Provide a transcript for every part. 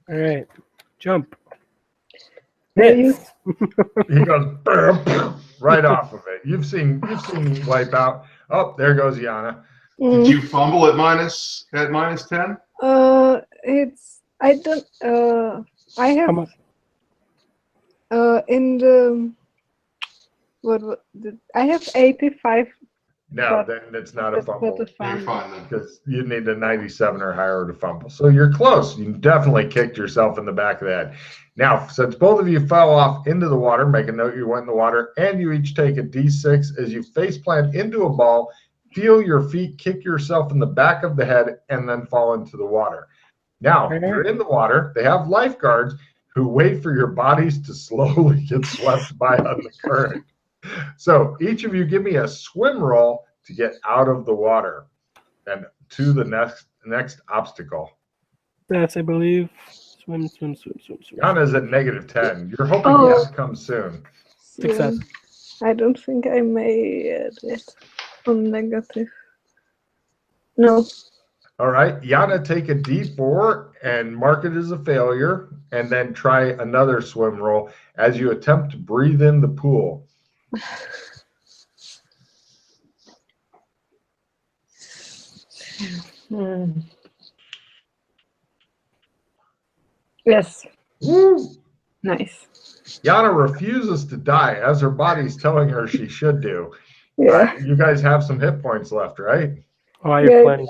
All right. Jump. There you- Miss. He goes right off of it. You've seen Wipeout. Oh, there goes Yana. Did you fumble at minus 10? It's I don't I How have much? in the I have 85. No, But then it's not a that's fumble. not a You're fumble. fine then. Because you need a 97 or higher to fumble. So you're close. You definitely kicked yourself in the back of the head. Now, since both of you fell off into the water, make a note you went in the water, and you each take a D6 as you face plant into a ball, feel your feet kick yourself in the back of the head, and then fall into the water. Now, you're in the water. They have lifeguards who wait for your bodies to slowly get swept by on the current. So each of you give me a swim roll to get out of the water and to the next obstacle. That's, I believe. Swim, swim, swim, swim, swim. Yana's at -10. You're hoping Oh. yes comes soon. Success. I don't think I made it on negative. No. All right, Yana, take a D4 and mark it as a failure, and then try another swim roll as you attempt to breathe in the pool. Yes. Woo! Nice. Yana refuses to die, as her body's telling her she should do. Yeah. You guys have some hit points left, right? Oh, I have Yeah. plenty.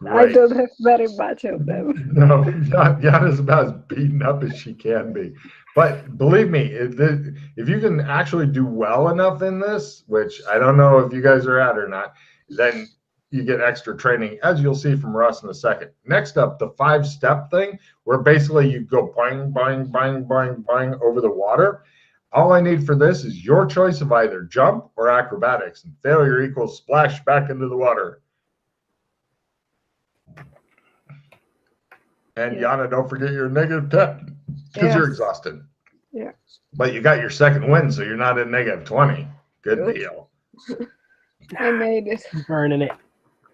I Great. don't have very much of them. No, Yana's about as beaten up as she can be. But believe me, if you can actually do well enough in this, which I don't know if you guys are at or not, then you get extra training, as you'll see from Russ in a second. Next up, the 5-step thing, where basically you go boing, boing, boing, boing, boing over the water. All I need for this is your choice of either jump or acrobatics, and failure equals splash back into the water. And Yana, don't forget your -10 because you're exhausted. Yeah. But you got your second win, so you're not at -20. Good Good. deal. I made it. Burning it.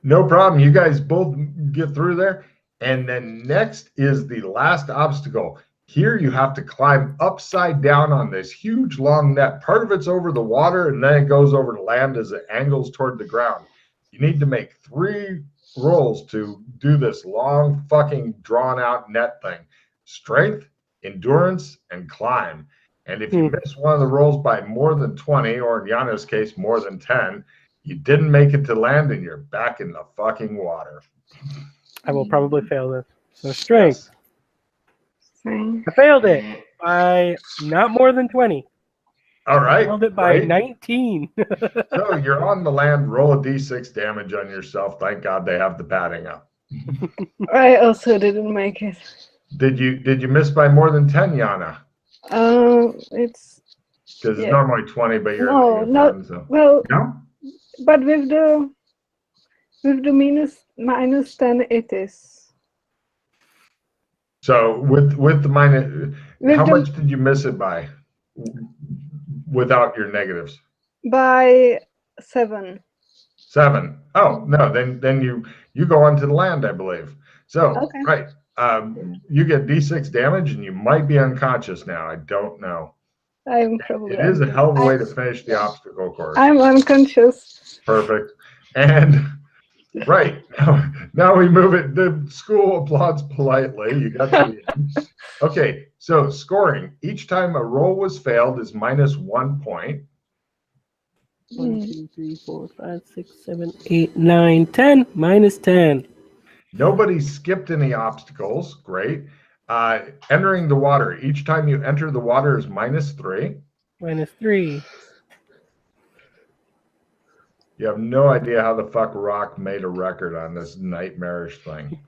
No problem. You guys both get through there. And then next is the last obstacle. Here you have to climb upside down on this huge long net. Part of it's over the water, and then it goes over to land as it angles toward the ground. You need to make 3 rolls to do this long fucking drawn out net thing. Strength, endurance, and climb. And if you miss one of the rolls by more than 20, or in Yana's case, more than 10, you didn't make it to land and you're back in the fucking water. I will probably fail this. So strength. Fine. I failed it by not more than 20. All right. I failed it by great. 19. So you're on the land, roll a d6 damage on yourself. Thank God they have the padding up. I also didn't make it. Did you miss by more than 10, Yana? It's Because it's normally 20, but you're no, at not -10, so. well. No? But with the minus 10, it is. So with the minus, With how the- much did you miss it by without your negatives? By 7. 7. Oh no, then you go onto the land, I believe. So Okay. right, you get d6 damage, and you might be unconscious now. I don't know. I'm probably. It is a hell of a way to finish the obstacle course. I'm unconscious. Perfect. And right now we move it. The school applauds politely. You got to the end. Okay, so scoring. Each time a roll was failed is -1 point. 1, 2, 3, 4, 5, 6, 7, 8, 9, 10. -10. Nobody skipped any obstacles. Great. Entering the water. Each time you enter the water is -3. -3. You have no idea how the fuck Rock made a record on this nightmarish thing.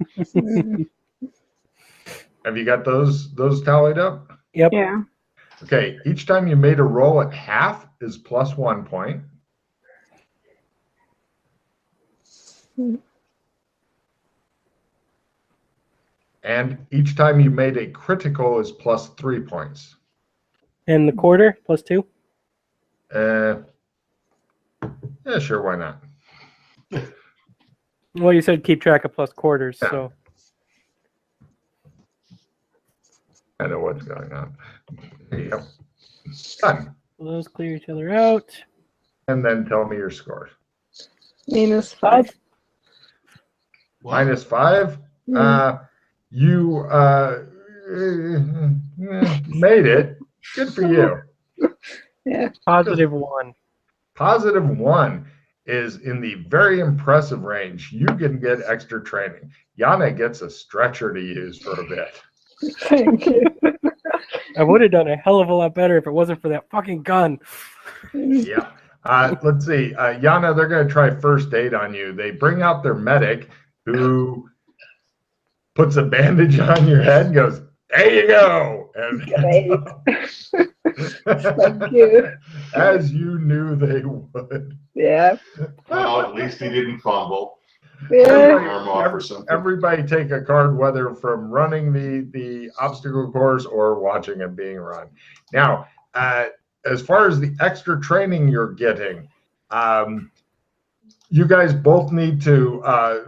Have you got those tallied up? Yep. Yeah. Okay. Each time you made a roll at half is +1 point. And each time you made a critical is +3 points. And the quarter +2. Yeah, sure, why not? Well, you said keep track of plus quarters, so I know what's going on. There you go. Done. Those clear each other out. And then tell me your scores. -5. What? -5. Mm. You made it. Good for you. Yeah. +1. +1 is in the very impressive range. You can get extra training. Yana gets a stretcher to use for a bit. Thank you. I would have done a hell of a lot better if it wasn't for that fucking gun. Yeah. Let's see. Yana, they're going to try first aid on you. They bring out their medic who puts a bandage on your head and goes, there you go. And Great. Thank you. as you knew they would. Yeah. Well, at least he didn't fumble. Yeah. Arm off or something. Everybody take a card, whether from running the obstacle course or watching it being run. Now, as far as the extra training you're getting, you guys both need to,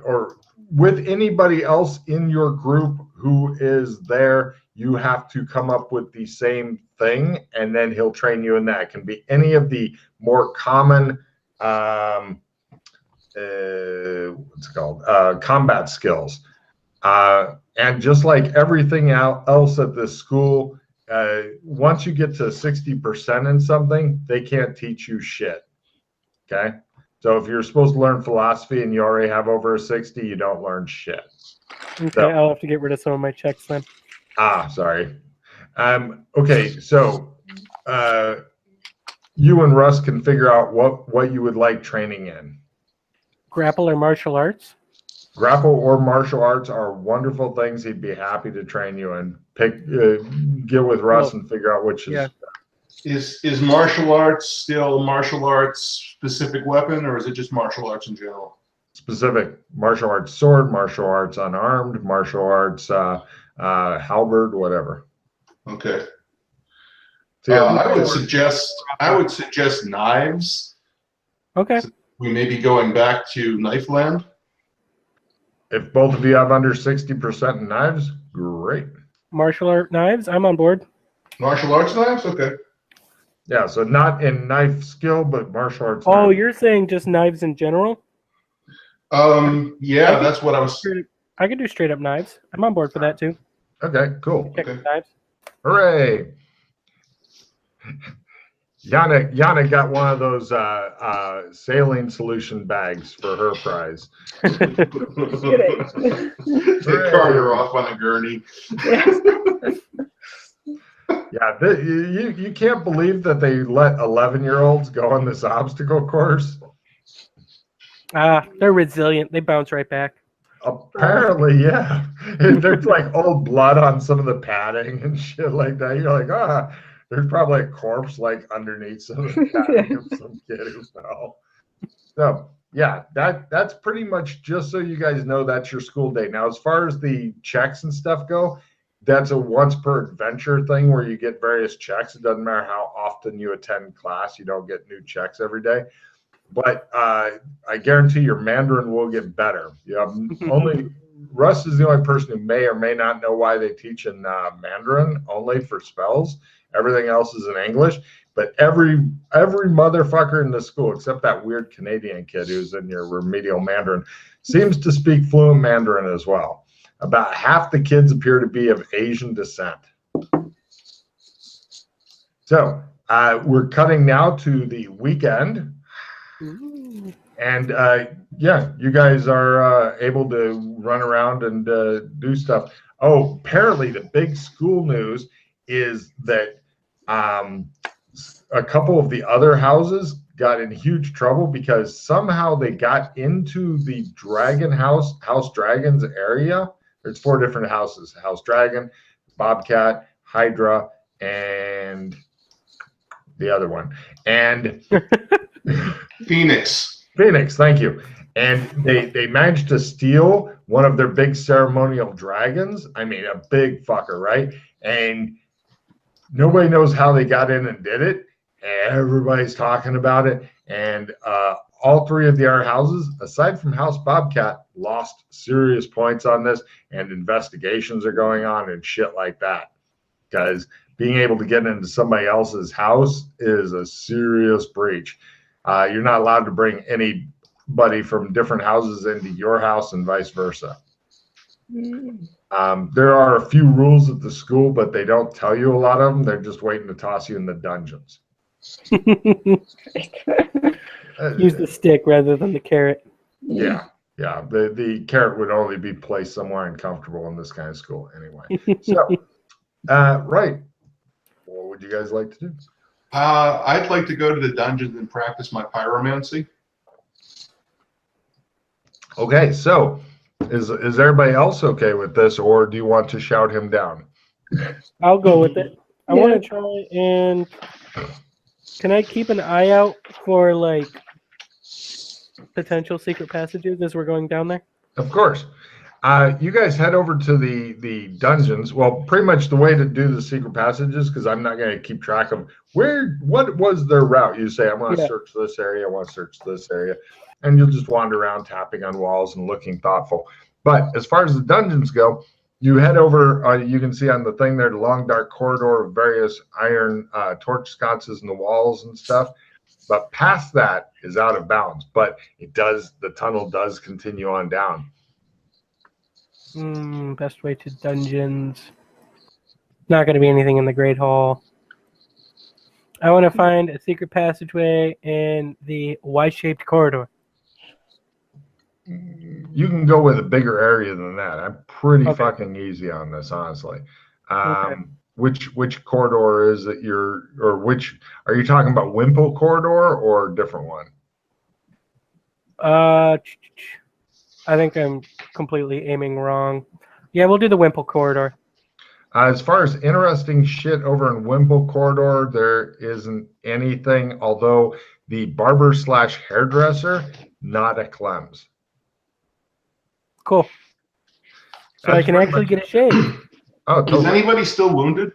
or with anybody else in your group who is there, you have to come up with the same thing, and then he'll train you in that. It can be any of the more common what's it called? Combat skills. And just like everything else at this school, once you get to 60% in something, they can't teach you shit. Okay? So if you're supposed to learn philosophy and you already have over a 60, you don't learn shit. Okay, So, I'll have to get rid of some of my checks then. sorry. Okay, so you and Russ can figure out what you would like training in. Grapple or martial arts? Grapple or martial arts are wonderful things. He'd be happy to train you and get with Russ and figure out which is. Yeah. Is martial arts still martial arts specific weapon, or is it just martial arts in general? Specific martial arts sword, martial arts unarmed, martial arts halberd, whatever. Okay. So yeah, I would suggest knives. Okay. We may be going back to knife land. if both of you have under 60% in knives, great. Martial art knives, I'm on board. Martial arts knives? Okay. Yeah, so not in knife skill, but martial arts. Oh, knives. you're saying just knives in general? Yeah, that's what I was. I could do straight up knives. I'm on board for that too. Okay, cool. Check Okay. knives. Hooray! Yana got one of those sailing solution bags for her prize. They cart her off on a gurney. Yeah, you can't believe that they let 11-year-olds go on this obstacle course. They're resilient. They bounce right back. Apparently, yeah. There's like old blood on some of the padding and shit like that. You're like, there's probably a corpse like underneath some of the padding of some kid who fell. So yeah, that's pretty much just so you guys know that's your school day. Now, as far as the checks and stuff go, that's a once per adventure thing where you get various checks. It doesn't matter how often you attend class, you don't get new checks every day. But I guarantee your Mandarin will get better. You have only Russ is the only person who may or may not know why they teach in Mandarin only for spells. Everything else is in English. But every motherfucker in the school, except that weird Canadian kid who's in your remedial Mandarin, seems to speak fluent Mandarin as well. About half the kids appear to be of Asian descent. So we're cutting now to the weekend. And yeah, you guys are able to run around and do stuff. Oh, apparently the big school news is that a couple of the other houses got in huge trouble because somehow they got into the Dragon House Dragons area. There's 4 different houses: House Dragon, Bobcat, Hydra, and the other one. And Phoenix, thank you. And they managed to steal one of their big ceremonial dragons. I mean, a big fucker, right? And nobody knows how they got in and did it. Everybody's talking about it. And all 3 of the other houses, aside from House Bobcat, lost serious points on this, and investigations are going on and shit like that. because being able to get into somebody else's house is a serious breach. You're not allowed to bring anybody from different houses into your house and vice versa. There are a few rules at the school, but they don't tell you a lot of them. They're just waiting to toss you in the dungeons. Use the stick rather than the carrot. Yeah. The carrot would only be placed somewhere uncomfortable in this kind of school anyway. So, right. What would you guys like to do? I'd like to go to the dungeons and practice my pyromancy. Okay, so is everybody else okay with this, or do you want to shout him down? I'll go with it. I Yeah. want to try and. Can I keep an eye out for like potential secret passages as we're going down there? Of course. You guys head over to the dungeons. Well, pretty much the way to do the secret passages, because I'm not going to keep track of what was their route. You say, I want to search this area, I want to search this area, and you'll just wander around tapping on walls and looking thoughtful. But as far as the dungeons go, you head over, you can see on the thing there, the long dark corridor of various iron torch sconces in the walls and stuff. But past that is out of bounds. But the tunnel does continue on down. Best way to dungeons. Not going to be anything in the Great Hall. I want to find a secret passageway in the Y-shaped corridor. You can go with a bigger area than that. I'm pretty fucking easy on this, honestly. Which corridor is it are you talking about Wimple corridor or a different one? I think I'm completely aiming wrong. Yeah, we'll do the Wimple corridor. As far as interesting shit over in Wimple corridor, there isn't anything, although the barber / hairdresser, not a Clem's. Cool. So I can actually get a shave. Oh, Is totally. anybody still wounded?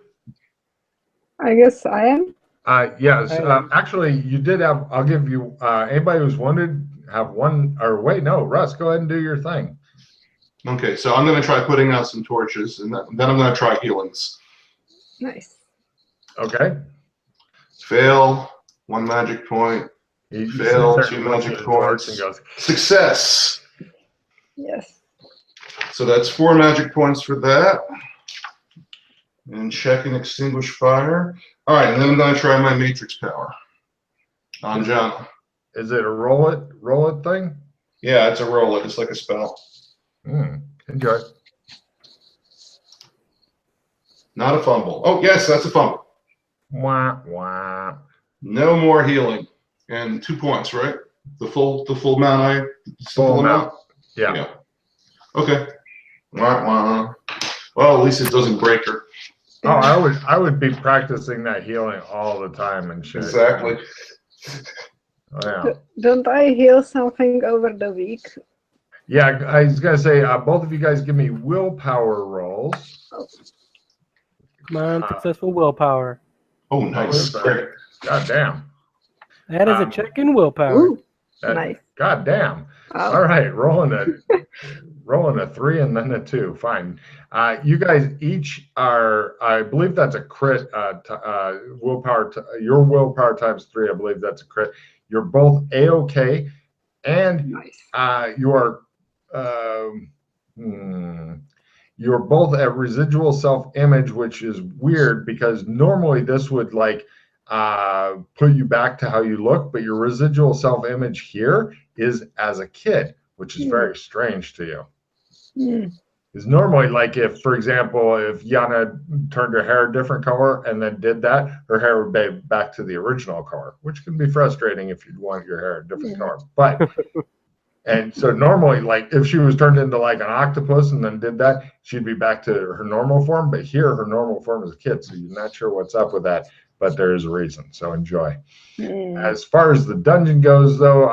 I guess I am. Yes. Actually, you did have. I'll give you. Anybody who's wounded have one. Or wait, no, Russ, go ahead and do your thing. Okay, so I'm going to try putting out some torches, and then I'm going to try healings. Nice. Okay. Fail, 1 magic point. He Fail, sits there 2 and looks magic at the torch points. and goes, Success. Yes. So that's 4 magic points for that. And check and extinguish fire. All right, and then I'm going to try my matrix power on John. Is it a roll it thing? Yeah, it's a roll. It's like a spell. Enjoy. Not a fumble. Oh, yes, that's a fumble. Wah, wah. No more healing. And 2 points, right? The full amount Full amount. Yeah. Okay. Wah, wah. Well, at least it doesn't break her. Oh, I would be practicing that healing all the time and shit. Exactly. Oh, yeah. Don't I heal something over the week? Yeah, I was gonna say, both of you guys give me willpower rolls. Come on, successful willpower. Oh, nice. Great. God damn. That is a check in willpower. Ooh, That- nice. God damn. Oh. All right, rolling a 3 and then a 2. Fine. You guys each are. I believe that's a crit. Willpower. Your willpower times 3. I believe that's a crit. You're both A-OK, and Nice. you are. You're both at residual self-image, which is weird because normally this would like put you back to how you look, but your residual self-image here is as a kid, which is very strange to you. Because normally, like if, for example, if Yana turned her hair a different color and then did that, her hair would be back to the original color, which can be frustrating if you'd want your hair a different color. But and so normally, like if she was turned into like an octopus and then did that, she'd be back to her normal form. But here, her normal form is a kid, so you're not sure what's up with that. But there is a reason, so enjoy. As far as the dungeon goes, though,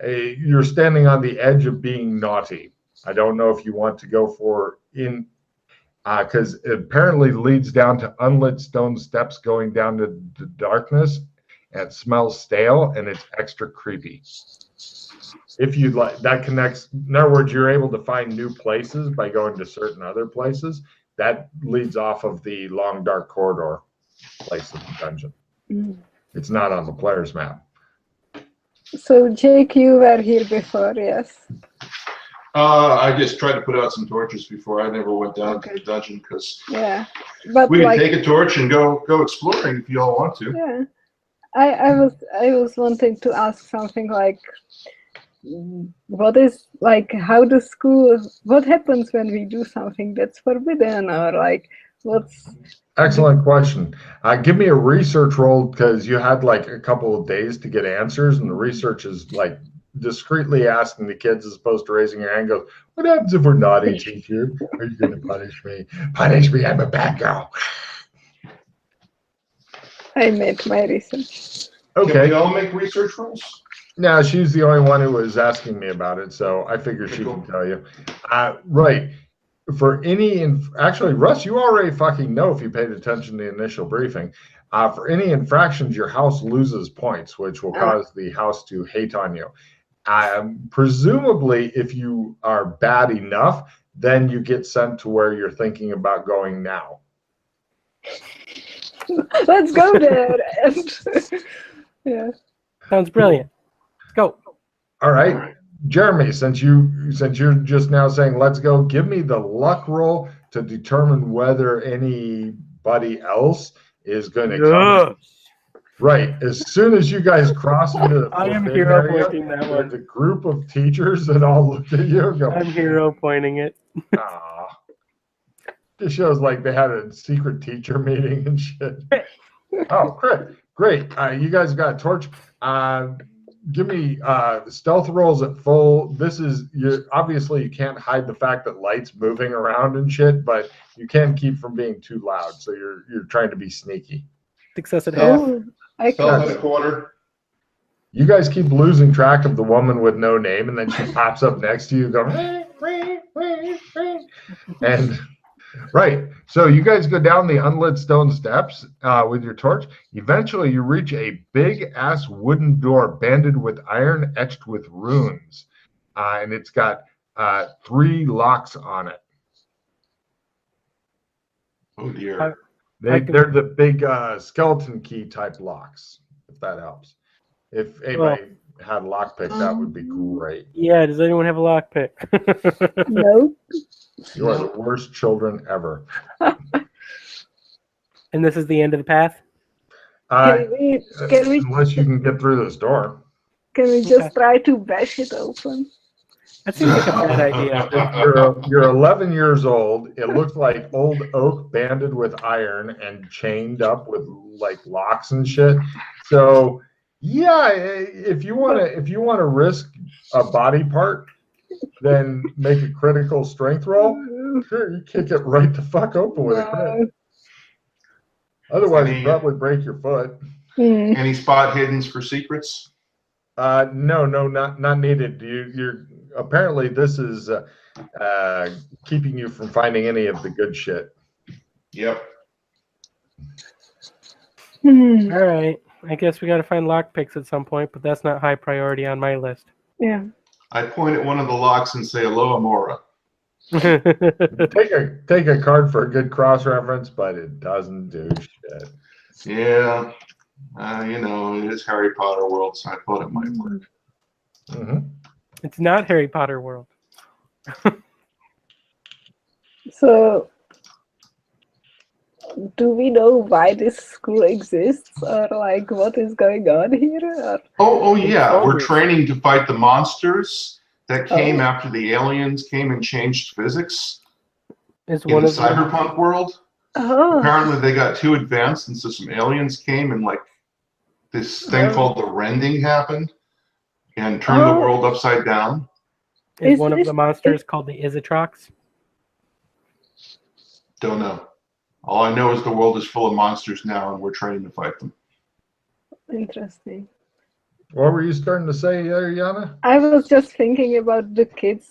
you're standing on the edge of being naughty. I don't know if you want to go for because it apparently leads down to unlit stone steps going down to the darkness, and it smells stale, and it's extra creepy. If you'd like, that connects. In other words, you're able to find new places by going to certain other places, that leads off of the long dark corridor place of the dungeon. It's not on the player's map. So, Jake, you were here before, yes? I just tried to put out some torches before. I never went down Okay. to the dungeon because Yeah. But we can like, take a torch and go exploring if you all want to. yeah. I was wanting to ask something like, what is like, how the school, what happens when we do something that's forbidden, or like what's Excellent question. Give me a research roll because you had like a couple of days to get answers, and the research is like discreetly asking the kids as opposed to raising your hand. Goes, what happens if we're naughty, teacher? Are you going to punish me? Punish me! I'm a bad girl. I made my research. Can Okay. we all make research rolls? No, she's the only one who was asking me about it, so I figure she can tell you. Right. For any, actually, Russ, you already fucking know if you paid attention to the initial briefing. For any infractions, your house loses points, which will cause the house to hate on you. Presumably, if you are bad enough, then you get sent to where you're thinking about going now. Let's go there. And yeah. Sounds brilliant. Let's go. All right. Jeremy, since you're just now saying let's go, give me the luck roll to determine whether anybody else is going to come. Right. As soon as you guys cross into the I am forbidden hero area, pointing that there's one. a group of teachers that all look at you and go, I'm hero pointing it. "Aw." This shows like they had a secret teacher meeting and shit. Oh, great. You guys got a torch. Give me stealth rolls at full. This is obviously you can't hide the fact that light's moving around and shit, but you can keep from being too loud. So you're trying to be sneaky. Success at half. Oh, I Stealth can. at a quarter. You guys keep losing track of the woman with no name, and then she pops up next to you, going, and right. So you guys go down the unlit stone steps with your torch. Eventually, you reach a big-ass wooden door banded with iron etched with runes. And it's got 3 locks on it. Oh, dear. They're the big skeleton key type locks, if that helps. If anybody had a lockpick, that would be great. Yeah, does anyone have a lockpick? No. You are the worst children ever. And this is the end of the path? Can we Unless you can get through this door. just try to bash it open? That seems like a bad idea. You're 11 years old. It looks like old oak banded with iron and chained up with like locks and shit. So yeah, if you want to risk a body part, then make a critical strength roll. Sure, you kick it right the fuck open with a crit. Otherwise, you probably break your foot. Any spot hiddens for secrets? No, not needed. You're apparently this is keeping you from finding any of the good shit. Yep. All right. I guess we got to find lockpicks at some point, but that's not high priority on my list. Yeah. I point at one of the locks and say, "Hello, Amora." Take a card for a good cross reference, but it doesn't do shit. Yeah. It is Harry Potter world, so I thought it might work. Mm-hmm. It's not Harry Potter world. So, do we know why this school exists, or like what is going on here? Or... Oh yeah. We're Ogres. training to fight the monsters that came after the aliens came and changed physics It's in one the of them. cyberpunk world. Oh, Apparently, they got too advanced, and so some aliens came and like this thing called the rending happened and turned the world upside down. Is Is one of this- the monsters called the Isotrox? Don't know. All I know is the world is full of monsters now, and we're training to fight them. interesting. What were you starting to say, Yana? I was just thinking about the kids.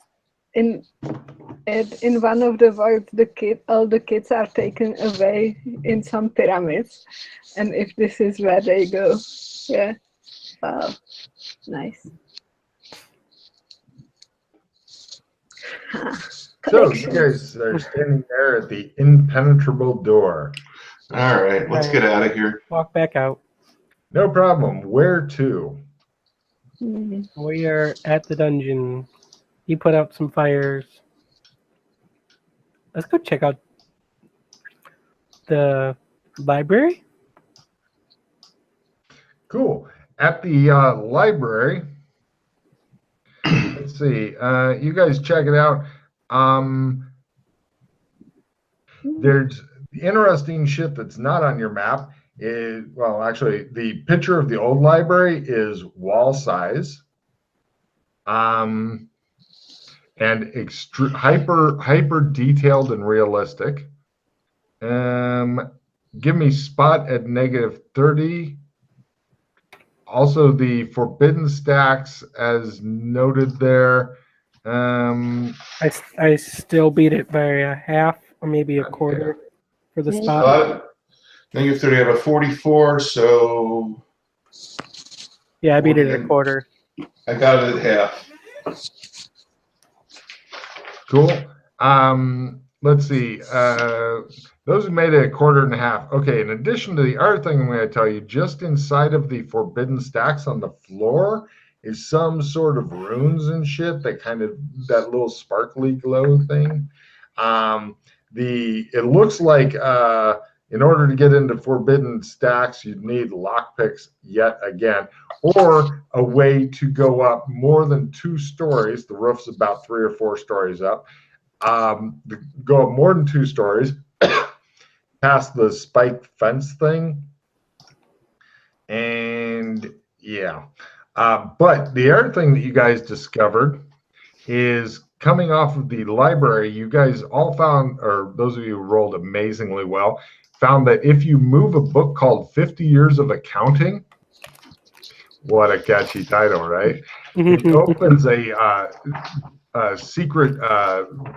In one of the worlds, all the kids are taken away in some pyramids, and if this is where they go, yeah, wow, nice. So you guys are standing there at the impenetrable door. All right, let's get out of here. Walk back out. No problem. Where to? We are at the dungeon. He put out some fires. Let's go check out the library. Cool. At the library, let's see. You guys check it out. There's interesting shit that's not on your map. Well, actually, the picture of the old library is wall size, and hyper detailed and realistic. Give me spot at -30. Also, the forbidden stacks, as noted there. I still beat it by a half or maybe a quarter for the spot. -30, I have a 44, so... Yeah, I beat it at a quarter. I got it at half. Cool. Let's see. Those who made it a quarter and a half. Okay, in addition to the other thing I'm going to tell you, just inside of the forbidden stacks on the floor is some sort of runes and shit, that little sparkly glow thing. It looks like in order to get into forbidden stacks, you'd need lockpicks yet again, or a way to go up more than 2 stories. The roof's about 3 or 4 stories up. Go up more than 2 stories, past the spiked fence thing, and yeah. But the other thing that you guys discovered is coming off of the library, you guys all found, or those of you who rolled amazingly well, found that if you move a book called 50 Years of Accounting, what a catchy title, right? It opens a secret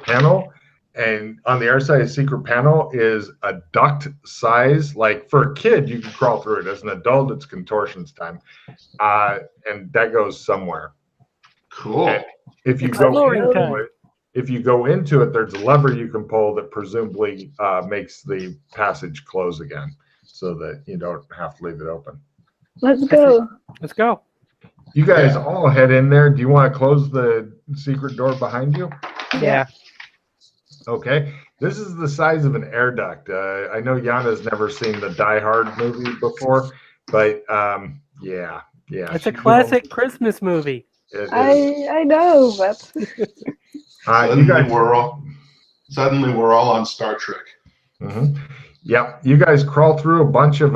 panel, and on the other side of the secret panel is a duct size. Like for a kid, you can crawl through it. As an adult, it's contortions time, and that goes somewhere. Cool. And if you go into it, there's a lever you can pull that presumably makes the passage close again, so that you don't have to leave it open. Let's go. Let's go. You guys all head in there. Do you want to close the secret door behind you? Yeah. Okay. This is the size of an air duct. I know Yana's never seen the Die Hard movie before, but yeah. It's a classic Christmas movie. I know, but Suddenly we're all on Star Trek. Mm-hmm. Yeah, you guys crawl through a bunch of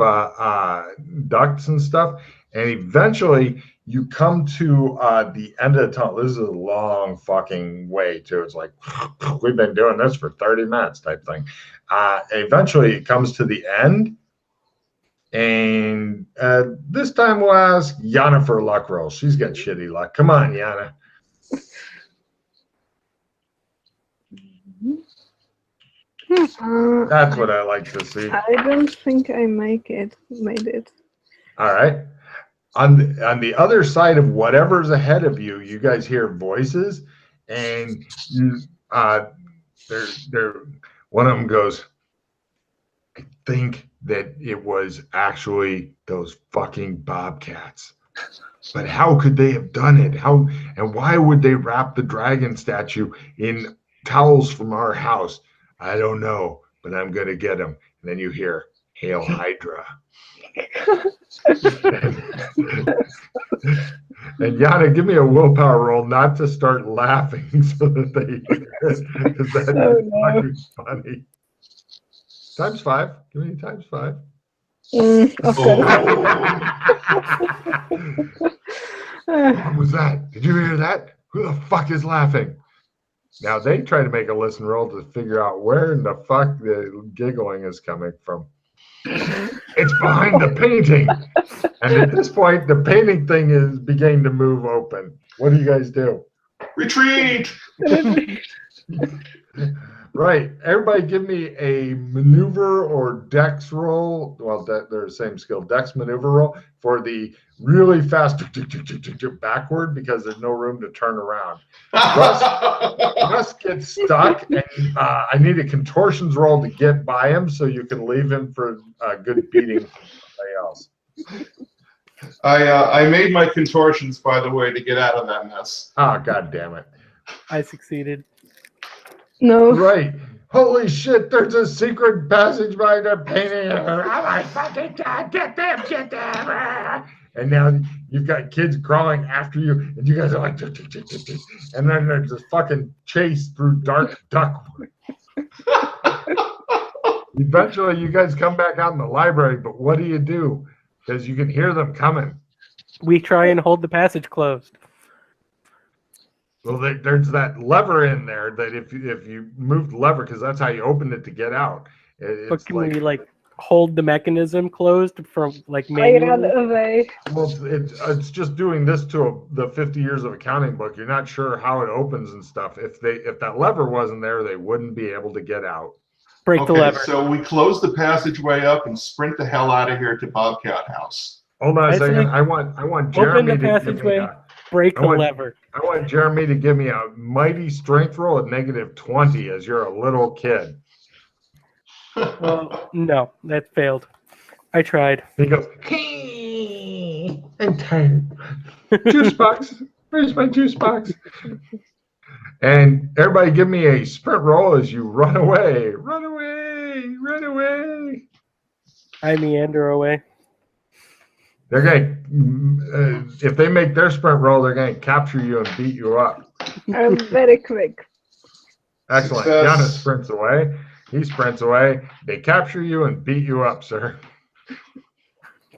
ducts and stuff, and eventually you come to the end of the tunnel. This is a long fucking way too. It's like we've been doing this for 30 minutes type thing. Eventually it comes to the end, and this time we'll ask Yana for a luck roll. She's got shitty luck. Come on, Yana. That's what I like to see. I don't think I made it. All right. On the other side of whatever's ahead of you, you guys hear voices, and one of them goes, I think that it was actually those fucking bobcats. But how could they have done it? And why would they wrap the dragon statue in towels from our house? I don't know, but I'm going to get them. And then you hear, Hail Hydra. And Yana, give me a willpower roll not to start laughing so that that's funny. ×5. Give me ×5. Okay. What was that? Did you hear that? Who the fuck is laughing? Now they try to make a listen roll to figure out where in the fuck the giggling is coming from. It's behind the painting. And at this point, the painting thing is beginning to move open. What do you guys do? Retreat! Right. Everybody give me a maneuver or dex roll. Well, they're the same skill. Dex maneuver roll for the really fast backward because there's no room to turn around. Russ gets stuck, and I need a contortions roll to get by him so you can leave him for a good beating from somebody else. I made my contortions, by the way, to get out of that mess. Oh, God damn it. I succeeded. No. Right. Holy shit, there's a secret passage by the painting. Oh my fucking God, get them. And now you've got kids crawling after you, and you guys are like, tick, tick, tick, tick, tick. And then there's this fucking chase through dark duckwood. Eventually, you guys come back out in the library, but what do? Because you can hear them coming. We try and hold the passage closed. Well, there's that lever in there that if you move the lever, because that's how you open it to get out. But can we hold the mechanism closed from I manually? ran away. Well, it's just doing this to the 50 Years of Accounting book. You're not sure how it opens and stuff. If that lever wasn't there, they wouldn't be able to get out. Break the lever. So we close the passageway up and sprint the hell out of here to Bobcat House. Hold on a second. I want Jeremy open the passageway. Break the lever. I want Jeremy to give me a mighty strength roll at -20 as you're a little kid. Well, no, that failed. I tried. He goes, hey, I'm tired. Juice box. Where's my juice box? And everybody give me a sprint roll as you run away. Run away. Run away. I meander away. They're going if they make their sprint roll, they're going to capture you and beat you up. I'm very quick. Excellent. Success. Giannis sprints away. He sprints away. They capture you and beat you up, sir.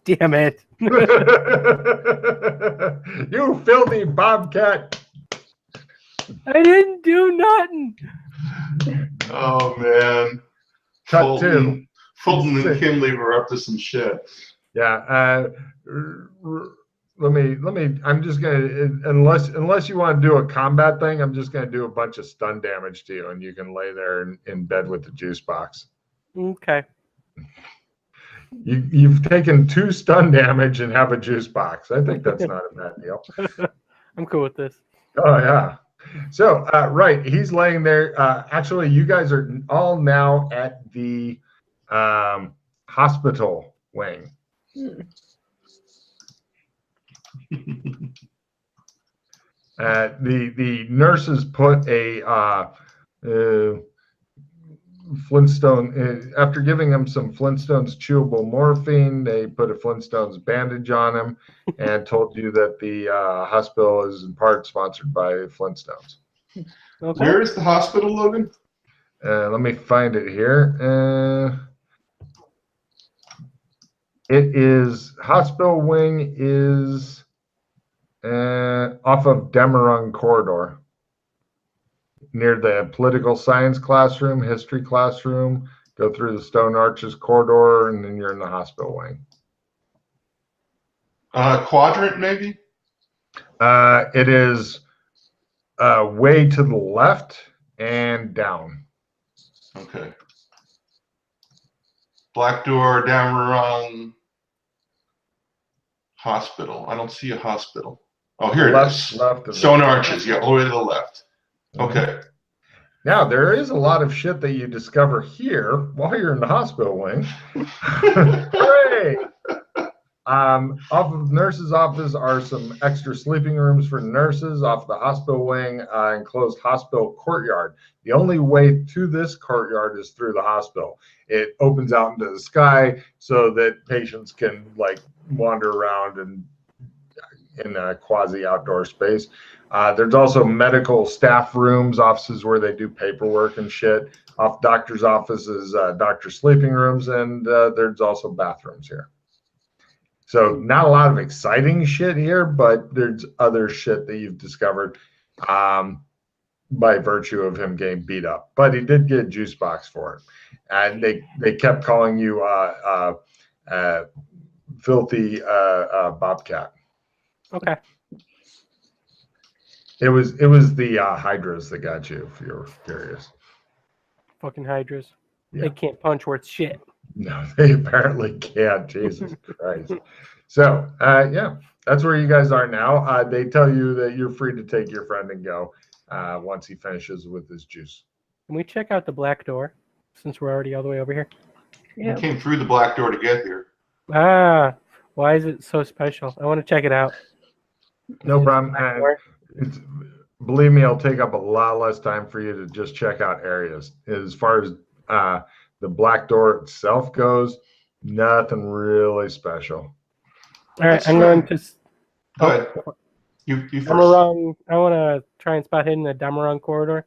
Damn it. You filthy bobcat. I didn't do nothing. Oh, man. Cut two. Fulton and Kinley were up to some shit. Yeah. Let me. I'm just gonna, unless you want to do a combat thing, I'm just gonna do a bunch of stun damage to you, and you can lay there in bed with the juice box. Okay. You've taken 2 stun damage and have a juice box. I think that's not a bad deal. I'm cool with this. Oh yeah. So right, he's laying there. Actually, you guys are all now at the hospital wing. The nurses put a Flintstone, after giving him some Flintstones chewable morphine, they put a Flintstones bandage on him and told you that the hospital is in part sponsored by Flintstones. Okay. Where is the hospital, Logan? Let me find it here. It is, hospital wing is off of Demerung Corridor, near the political science classroom, history classroom. Go through the Stone Arches corridor, and then you're in the hospital wing. Quadrant, maybe? It is way to the left and down. Okay. Black door, Dameron Hospital. I don't see a hospital. Oh, here it is. Left of Stone Arches, yeah, all the way to the left. Mm-hmm. Okay. Now, there is a lot of shit that you discover here while you're in the hospital wing. Hooray! Off of the nurse's office are some extra sleeping rooms for nurses. Off the hospital wing, enclosed hospital courtyard. The only way to this courtyard is through the hospital. It opens out into the sky so that patients can wander around and in a quasi outdoor space. There's also medical staff rooms, offices where they do paperwork and shit. Off doctor's offices, doctor sleeping rooms, and there's also bathrooms here. So not a lot of exciting shit here, but there's other shit that you've discovered by virtue of him getting beat up. But he did get a juice box for it. And they kept calling you filthy bobcat. Okay. It was the hydras that got you, if you're curious. Fucking hydras. Yeah. They can't punch worth shit. No, they apparently can't. Jesus Christ. So, yeah, that's where you guys are now. They tell you that you're free to take your friend and go once he finishes with his juice. Can we check out the black door since we're already all the way over here? Yeah. You came through the black door to get here. Ah, why is it so special? I want to check it out. No problem. It's, believe me, it'll take up a lot less time for you to just check out areas. As far as the black door itself goes, nothing really special. All right, I'm going to. Go ahead. You first. Damarung, I want to try and spot hidden in the Damarung corridor.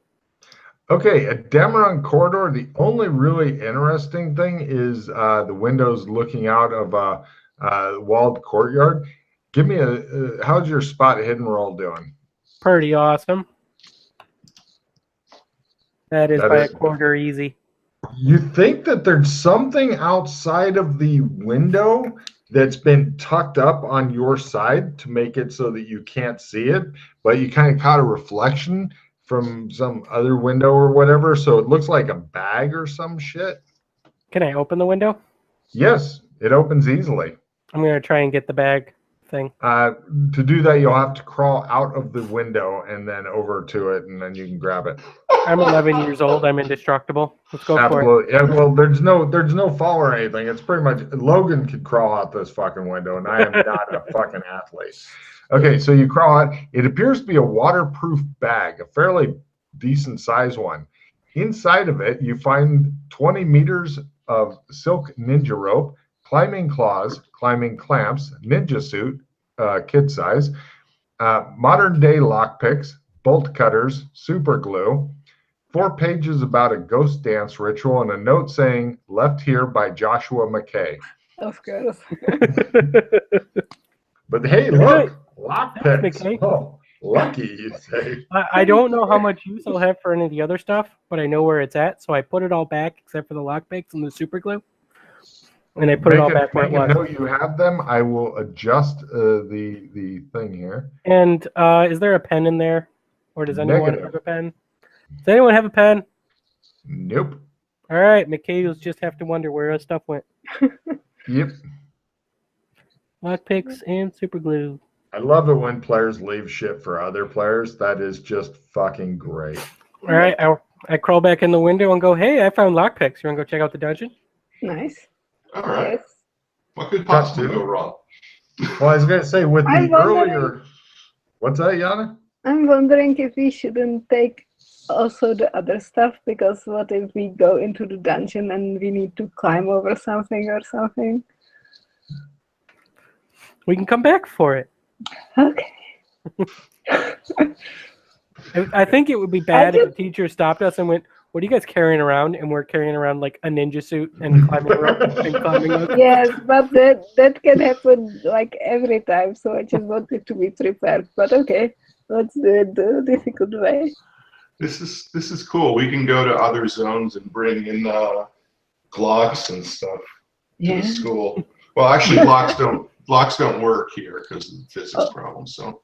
Okay, a Damarung corridor. The only really interesting thing is the windows looking out of a walled courtyard. Give me how's your spot hidden roll doing? Pretty awesome. That is by a quarter easy. You think that there's something outside of the window that's been tucked up on your side to make it so that you can't see it, but you kind of caught a reflection from some other window or whatever, so it looks like a bag or some shit. Can I open the window? Yes, it opens easily. I'm going to try and get the bag thing. To do that, you'll have to crawl out of the window and then over to it, and then you can grab it. I'm 11 years old. I'm indestructible. Let's go for it. Absolutely. Yeah, well, there's no fall or anything. It's pretty much Logan could crawl out this fucking window, and I am not a fucking athlete. Okay, so you crawl out. It appears to be a waterproof bag, a fairly decent size one. Inside of it, you find 20 meters of silk ninja rope, climbing claws, climbing clamps, ninja suit, kid size, modern day lockpicks, bolt cutters, super glue, 4 pages about a ghost dance ritual, and a note saying, left here by Joshua McKay. Of course. But hey, look, lockpicks. Oh, lucky, you say. I don't know how much use I'll have for any of the other stuff, but I know where it's at, so I put it all back except for the lockpicks and the super glue. And I put it all back where it was. Know you have them. I will adjust the thing here. And is there a pen in there? Or does anyone Negative. have a pen? Does anyone have a pen? Nope. All right, McKay's just have to wonder where his stuff went. Yep. Lockpicks and super glue. I love it when players leave shit for other players. That is just fucking great. All right, I crawl back in the window and go, hey, I found lockpicks. You want to go check out the dungeon? Nice. All right. Yes. What could possibly go wrong? Well, I was going to say, with I'm the wondering- earlier... What's that, Yana? I'm wondering if we shouldn't take also the other stuff, because what if we go into the dungeon and we need to climb over something or something? We can come back for it. Okay. I think it would be bad if a teacher stopped us and went, what are you guys carrying around? And we're carrying around like a ninja suit and climbing rope and climbing up. Yes, but that can happen like every time, so I just wanted to be prepared. But okay, let's do it the difficult way. This is cool. We can go to other zones and bring in Glocks and stuff to the school. Well, actually, blocks don't work here because of the physics problem. So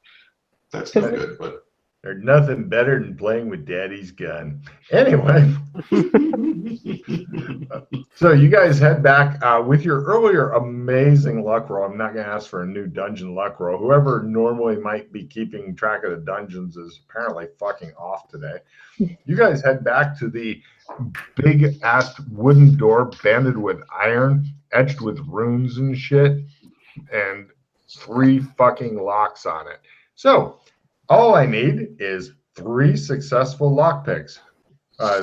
that's not good. But There's nothing better than playing with Daddy's gun. Anyway, so you guys head back with your earlier amazing luck roll. I'm not going to ask for a new dungeon luck roll. Whoever normally might be keeping track of the dungeons is apparently fucking off today. You guys head back to the big ass wooden door banded with iron, etched with runes and shit, and 3 fucking locks on it. So all I need is 3 successful lockpicks.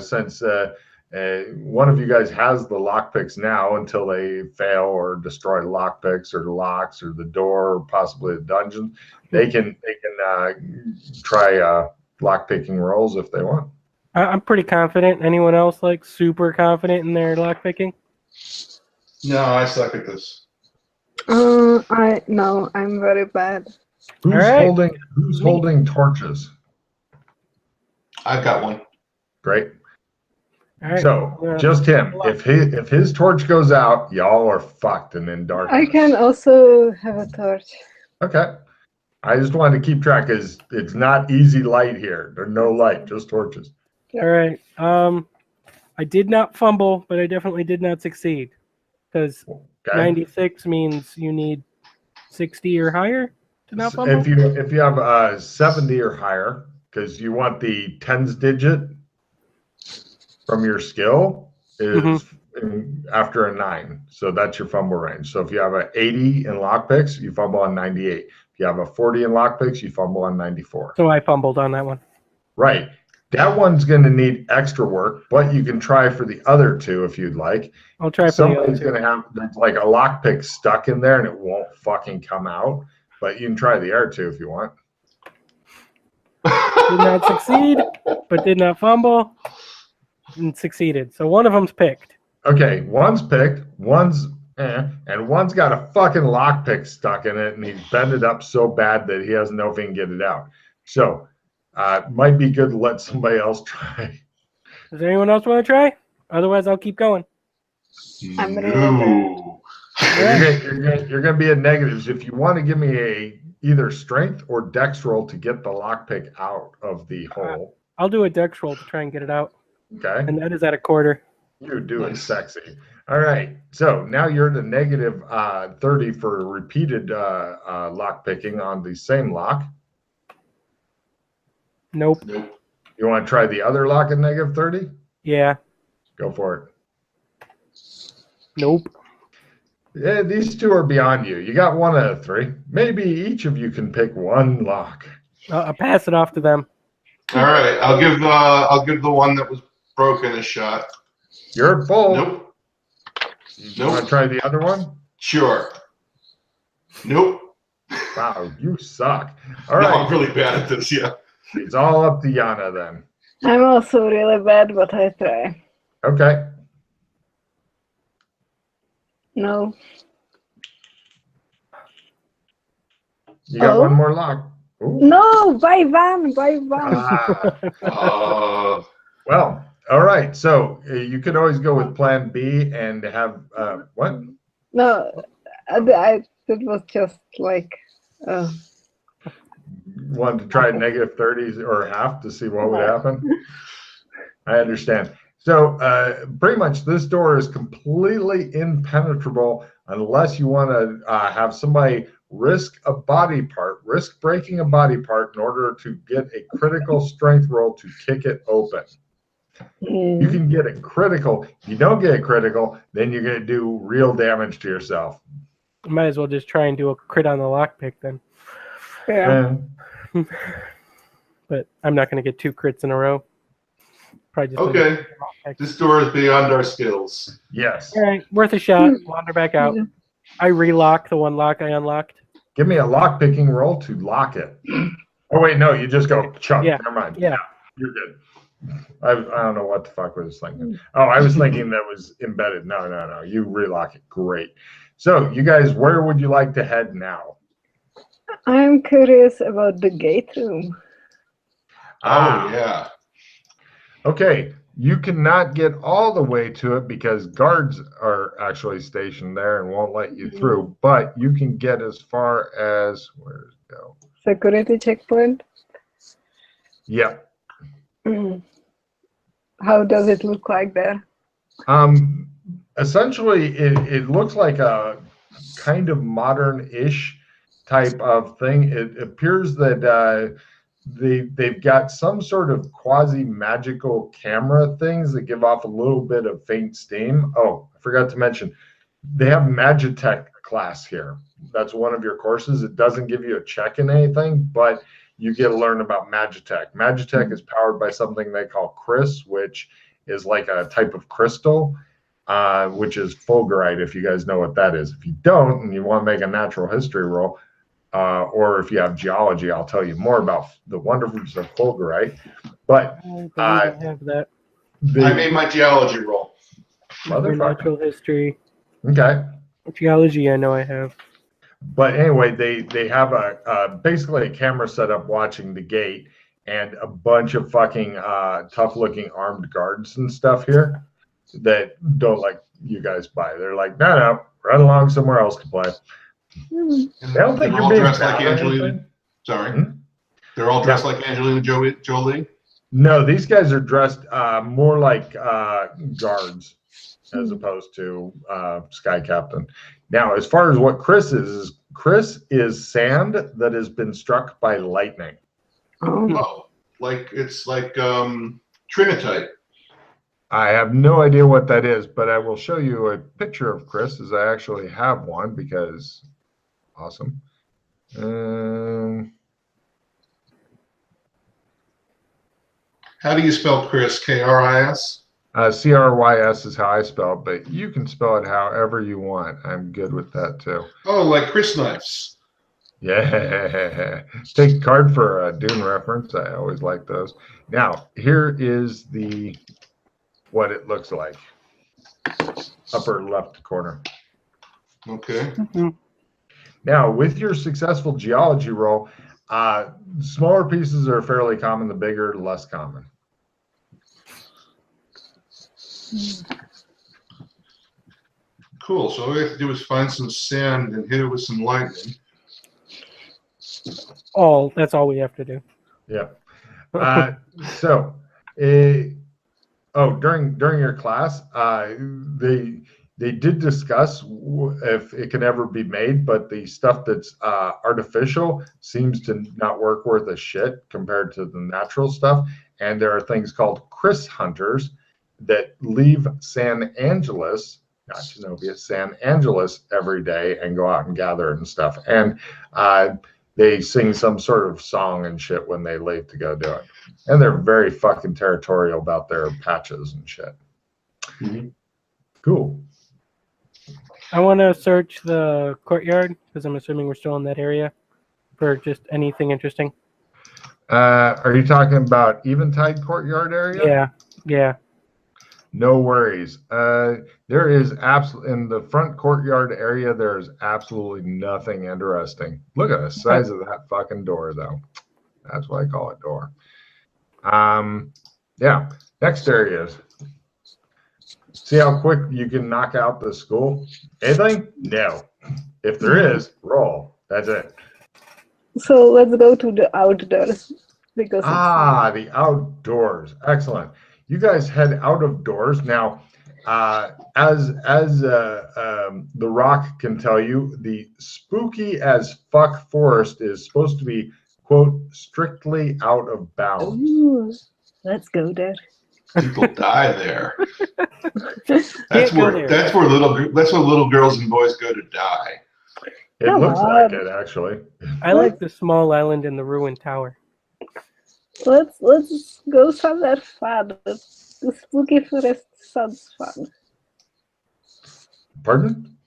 Since one of you guys has the lockpicks now, until they fail or destroy lockpicks or the locks or the door or possibly the dungeon, they can try lockpicking rolls if they want. I'm pretty confident. Anyone else like super confident in their lockpicking? no, I suck at this. I'm very bad. Who's right. holding torches? I've got one. Great. All right. So just him. If his torch goes out, y'all are fucked and in darkness. I can also have a torch. Okay. I just wanted to keep track because it's not easy light here. There's no light, just torches. All right. I did not fumble, but I definitely did not succeed. Because Okay. 96 means you need 60 or higher to not fumble. If you have 70 or higher, because you want the tens digit from your skill is after a 9. So that's your fumble range. So if you have an 80 in lockpicks, you fumble on 98. If you have a 40 in lockpicks, you fumble on 94. So I fumbled on that one. Right. That one's going to need extra work, but you can try for the other 2 if you'd like. I'll try for Somebody's the other going to have like a lockpick stuck in there and it won't fucking come out. But you can try the other 2 if you want. Did not succeed, but did not fumble, and succeeded. So one of them's picked. Okay, one's picked, and one's got a fucking lockpick stuck in it, and he's bent it up so bad that he doesn't know if he can get it out. So, might be good to let somebody else try. Does anyone else want to try? Otherwise, I'll keep going. I'm really You're going to be at negatives. If you want to give me either strength or dex roll to get the lockpick out of the hole. I'll do a dex roll to try and get it out. Okay. And that is at a quarter. You do it sexy. All right. So now you're at a negative 30 for repeated lock picking on the same lock. Nope. You want to try the other lock at negative 30? Yeah. Go for it. Nope. Yeah, these 2 are beyond you. You got 1 out of 3. Maybe each of you can pick 1 lock. I'll pass it off to them. All right, I'll give the one that was broken a shot. You're at full. Nope. You want to try the other one? Sure. Nope. Wow, you suck. All No, right. I'm really bad at this. Yeah. It's all up to Yana then. I'm also really bad, but I try. Okay. No. You got 1 more lock. Ooh. No, by one. Well, all right. So you could always go with plan B and have what? No, it was just like. Wanted to try negative 30s or half to see what would happen. I understand. So pretty much this door is completely impenetrable unless you want to have somebody risk breaking a body part in order to get a critical strength roll to kick it open. You can get it critical. If you don't get it critical, then you're going to do real damage to yourself. Might as well just try and do a crit on the lockpick then. Yeah. But I'm not going to get 2 crits in a row. Probably just Okay. This door is beyond our skills. Yes. All right, worth a shot. Wander back out. I relock the one lock I unlocked. Give me a lock picking roll to lock it. Oh wait, no, you just go chunk. Yeah. Never mind. Yeah. You're good. I don't know what the fuck I was thinking. Oh, I was thinking that was embedded. No. You relock it. Great. So you guys, where would you like to head now? I'm curious about the gate room. Oh, yeah. Okay. You cannot get all the way to it because guards are actually stationed there and won't let you through, but you can get as far as, where's it go? Security checkpoint? Yeah. How does it look like there? Essentially, it looks like a kind of modern-ish type of thing. It appears that they've got some sort of quasi-magical camera things that give off a little bit of faint steam. Oh, I forgot to mention, they have Magitech class here. That's one of your courses. It doesn't give you a check in anything, but you get to learn about Magitech. Magitech is powered by something they call Chris, which is like a type of crystal, which is fulgurite, if you guys know what that is. If you don't, and you want to make a natural history roll, or if you have geology, I'll tell you more about the wonders of fulgurite. But I have that. I made my geology roll. Natural history. Okay. Geology, I know I have. But anyway, they have basically a camera set up watching the gate and a bunch of fucking tough-looking armed guards and stuff here that don't like you guys by. They're like, no, run along somewhere else to play. They don't think They're you're all being dressed like bad or Angelina. anything. Sorry. Hmm? They're all dressed like Angelina Jolie? No, these guys are dressed more like guards as opposed to Sky Captain. Now, as far as what Chris is sand that has been struck by lightning. Oh, it's like Trinitite. I have no idea what that is, but I will show you a picture of Chris, as I actually have one, because awesome. How do you spell Chris? K-R-I-S? Crys is how I spell it, but you can spell it however you want. I'm good with that too. Oh, like Chris knives. Yeah. Take a card for a Dune reference. I always like those. Now, here is what it looks like. Upper left corner. Okay. Now, with your successful geology roll, smaller pieces are fairly common. The bigger, less common. Cool. So all we have to do is find some sand and hit it with some lightning. That's all we have to do. Yeah. During your class, they did discuss if it can ever be made, but the stuff that's artificial seems to not work worth a shit compared to the natural stuff. And there are things called Chris hunters that leave San Angeles, not Genovia, San Angeles every day and go out and gather and stuff. And they sing some sort of song and shit when they leave to go do it. And they're very fucking territorial about their patches and shit. Mm-hmm. Cool. I want to search the courtyard because I'm assuming we're still in that area for just anything interesting. Are you talking about Eventide courtyard area? Yeah. No worries. There is absolutely in the front courtyard area. There is absolutely nothing interesting. Look at the size of that fucking door, though. That's why I call it door. Yeah. Next areas. See how quick you can knock out the school? Anything? No. If there is, roll. That's it. So let's go to the outdoors because the outdoors. Excellent. You guys head out of doors now. As the Rock can tell you, the spooky as fuck forest is supposed to be, quote, strictly out of bounds. Ooh, let's go there. People die there. That's where little girls and boys go to die. It looks like it, actually. I like the small island in the ruined tower. Let's go somewhere fun. The spooky forest sounds fun. Pardon?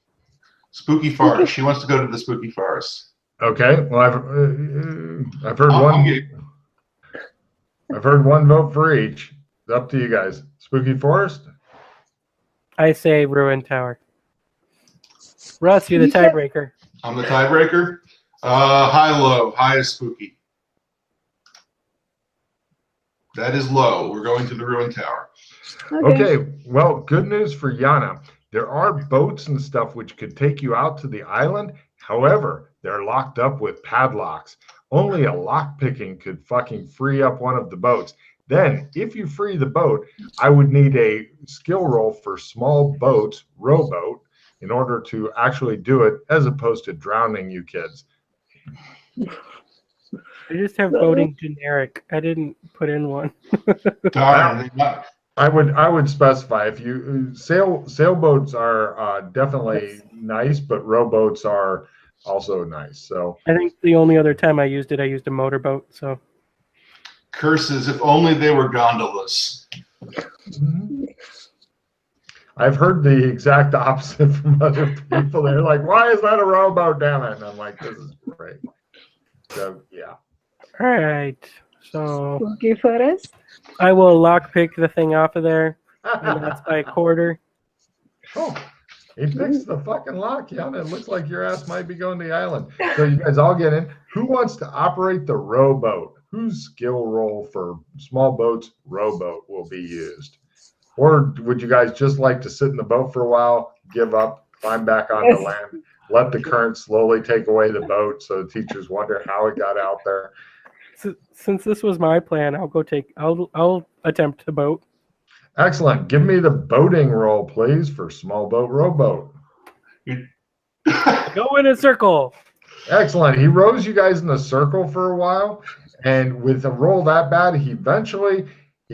Spooky forest. She wants to go to the spooky forest. Okay. Well, I've heard one. I've heard one vote for each. It's up to you guys. Spooky forest. I say ruined tower. Russ, you're the tiebreaker. I'm the tiebreaker. High, low. High is spooky. That is low. We're going to the ruined tower. Okay. Well, good news for Yana. There are boats and stuff which could take you out to the island. However, they're locked up with padlocks. Only a lockpicking could fucking free up one of the boats. Then, if you free the boat, I would need a skill roll for small boats, rowboat, in order to actually do it, as opposed to drowning you kids. I just have boating generic. I didn't put in one. Darn. I would specify if you sailboats are definitely nice, but rowboats are also nice. So I think the only other time I used it, I used a motorboat. So curses! If only they were gondolas. I've heard the exact opposite from other people. They're like, "Why is that a rowboat? Damn it!" And I'm like, "This is great." So yeah. All right. So Spooky forest. I will lockpick the thing off of there, and that's by a quarter. Oh, he fixed the fucking lock, yeah. It looks like your ass might be going to the island. So you guys all get in. Who wants to operate the rowboat? Whose skill roll for small boats, rowboat, will be used? Or would you guys just like to sit in the boat for a while, give up, climb back onto land? let the current slowly take away the boat, so the teachers wonder how it got out there. Since this was my plan, I'll attempt to boat. Excellent. Give me the boating roll, please, for small boat, rowboat. Go in a circle. Excellent. He rows you guys in a circle for a while, and with a roll that bad, he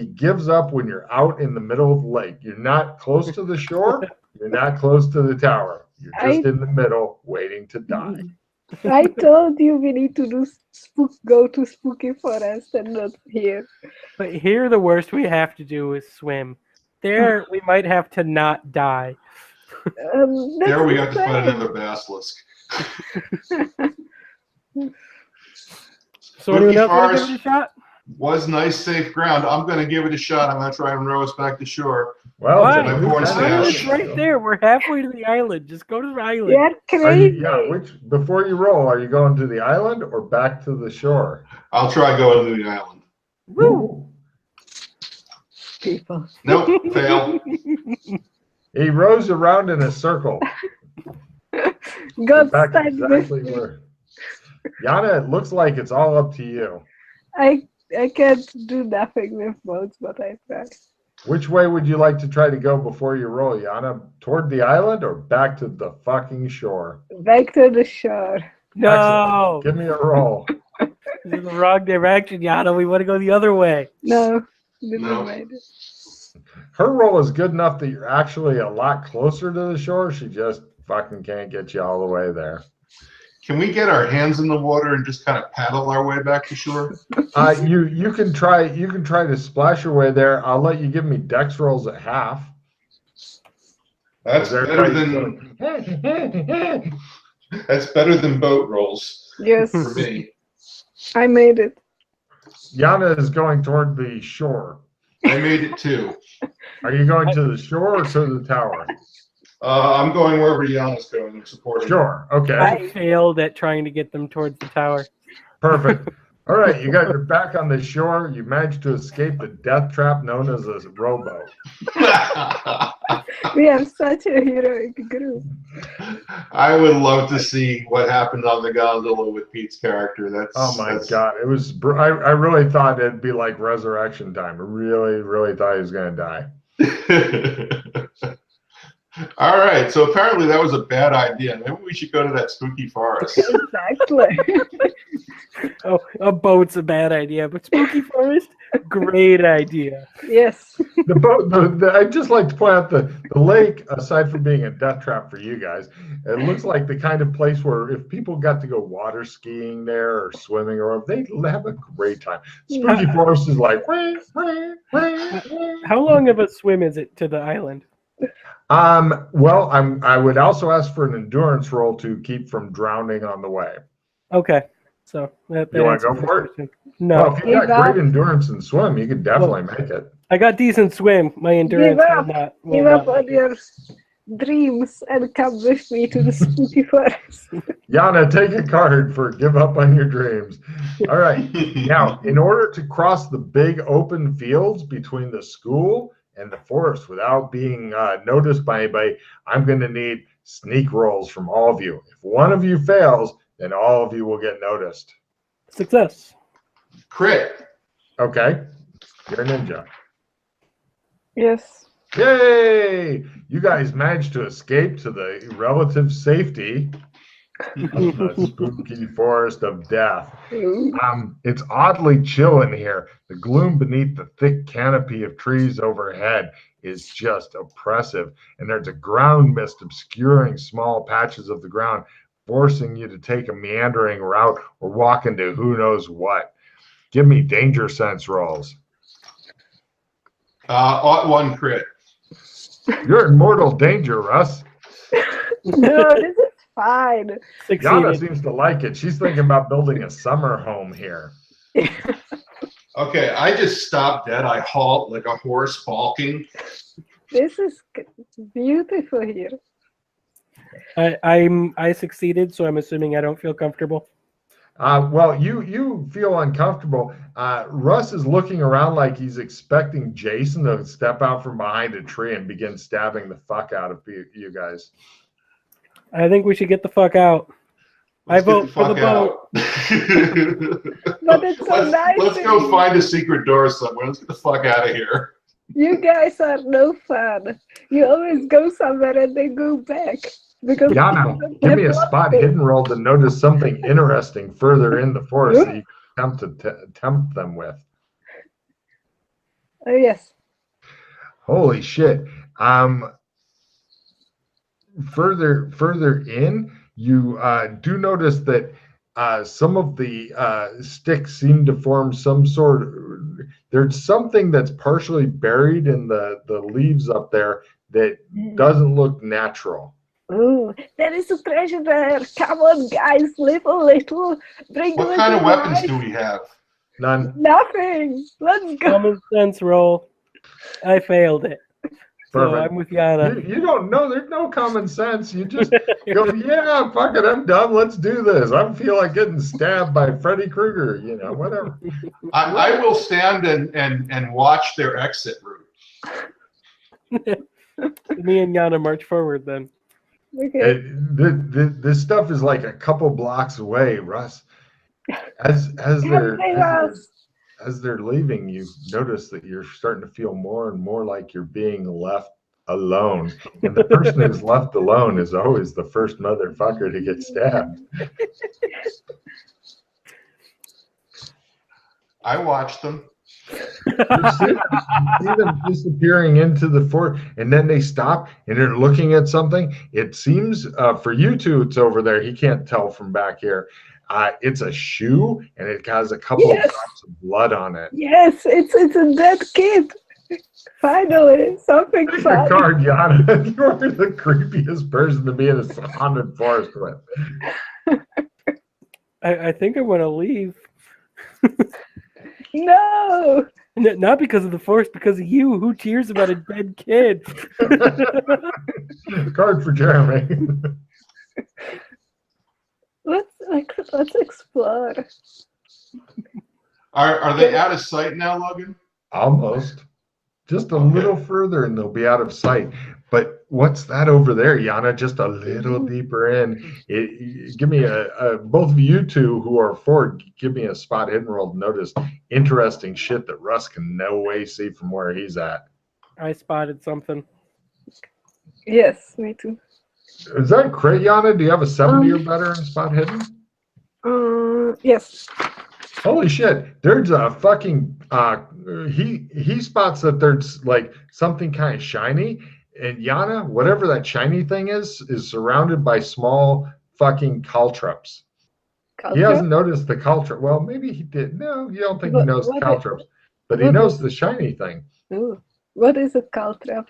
gives up when you're out in the middle of the lake. You're not close to the shore. You're not close to the tower. You're just in the middle, waiting to die. I told you we need to go to Spooky Forest and not here. But here, the worst we have to do is swim. There, we might have to not die. There we have to find another basilisk. So anyone else want to give it a shot? Was nice, safe ground. I'm going to give it a shot. I'm going to try and row us back to shore. Well, it's right there. We're halfway to the island. Just go to the island. You're crazy. Before you roll, are you going to the island or back to the shore? I'll try going to the island. Woo! People. Nope, fail. He rows around in a circle. God back stand exactly with me. where. Yana, it looks like it's all up to you. I can't do nothing with boats, but I try. Which way would you like to try to go before you roll, Yana? Toward the island or back to the fucking shore? Back to the shore. No! Excellent. Give me a roll. This is the wrong direction, Yana. We want to go the other way. No, didn't made it. Her roll is good enough that you're actually a lot closer to the shore. She just fucking can't get you all the way there. Can we get our hands in the water and just kind of paddle our way back to shore? You can try to splash your way there. I'll let you give me dex rolls at half. That's better than boat rolls. Yes. For me. I made it. Yana is going toward the shore. I made it too. Are you going to the shore or to the tower? I'm going wherever Yana's going. I'm supporting. Sure. Okay. I failed at trying to get them towards the tower. Perfect. All right, you guys are back on the shore. You managed to escape the death trap known as a rowboat. We have such a heroic group. I would love to see what happened on the gondola with Pete's character. God! It was. I really thought it'd be like resurrection time. I really thought he was going to die. All right, so apparently that was a bad idea. Maybe we should go to that spooky forest. Exactly. Oh, a boat's a bad idea, but spooky forest, great idea. Yes. The boat. I'd just like to point out the lake, aside from being a death trap for you guys, it looks like the kind of place where if people got to go water skiing there or swimming or they'd have a great time. Spooky forest is like. How long of a swim is it to the island? Well, I would also ask for an endurance roll to keep from drowning on the way. Okay, so that You want to go for it? No, Well, if you got great endurance and swim, you could definitely make it. I got decent swim. My endurance Give up on your dreams and come with me to the spooky forest. Yana, take a card for give up on your dreams. All right. Now, in order to cross the big open fields between the school and the forest without being noticed by anybody, I'm going to need sneak rolls from all of you. If one of you fails, then all of you will get noticed. Success. Crit. Okay. You're a ninja. Yes. Yay! You guys managed to escape to the relative safety of the spooky forest of death. It's oddly chill in here. The gloom beneath the thick canopy of trees overhead is just oppressive, and there's a ground mist obscuring small patches of the ground, forcing you to take a meandering route or walk into who knows what. Give me danger sense rolls. One crit. You're in mortal danger, Russ. No, this is fine. Yana seems to like it. She's thinking about building a summer home here. Okay, I just stop dead. I halt like a horse balking. This is beautiful here. I succeeded, so I'm assuming I don't feel comfortable. Well, you feel uncomfortable. Russ is looking around like he's expecting Jason to step out from behind a tree and begin stabbing the fuck out of you guys. I think we should get the fuck out. I vote for the boat. But it's so nice. Let's go find a secret door somewhere. Let's get the fuck out of here. You guys are no fun. You always go somewhere and then go back. Because Yana, give me a spot hidden roll to notice something interesting further in the forest that you can tempt them with. Oh, yes. Holy shit. Further in, you do notice that some of the sticks seem to form some sort of, there's something that's partially buried in the leaves up there that doesn't look natural. Oh, there is a treasure there. Come on, guys, live a little. Bring What kind of weapons do we have? None. Nothing. Let's go. Common sense roll. I failed it. So Perfect. I'm with Yana. You don't know. There's no common sense. You just go, yeah, fuck it. I'm done. Let's do this. I feel like getting stabbed by Freddy Krueger. You know, whatever. I will stand and watch their exit route. Me and Yana march forward then. Okay. This stuff is like a couple blocks away, Russ. As they're leaving, you notice that you're starting to feel more and more like you're being left alone. And the person who's left alone is always the first motherfucker to get stabbed. I watched them. You see them disappearing into the fort, and then they stop and they're looking at something. It seems for you two, it's over there. He can't tell from back here. It's a shoe, and it has a couple of drops of blood on it. Yes, it's a dead kid. Finally, something Take fun. a card, Yana. You are the creepiest person to be in a haunted forest with. I think I want to leave. No. Not because of the forest, because of you. Who cheers about a dead kid? Card for Jeremy. Let's explore. Are they out of sight now, Logan? Almost. Just a little further and they'll be out of sight. But what's that over there, Yana? Just a little deeper in. Give me both of you two who are forward, give me a spot hidden roll to notice interesting shit that Russ can no way see from where he's at. I spotted something. Yes, me too. Is that crit, Yana? Do you have a 70 or better in spot hidden? Yes. Holy shit! There's a fucking he spots that there's like something kind of shiny, and Yana, whatever that shiny thing is surrounded by small fucking caltrops. He hasn't noticed the caltrop. Well, maybe he did. No, you don't think he knows the caltrops, but he knows the shiny thing. Ooh. What is a caltrop?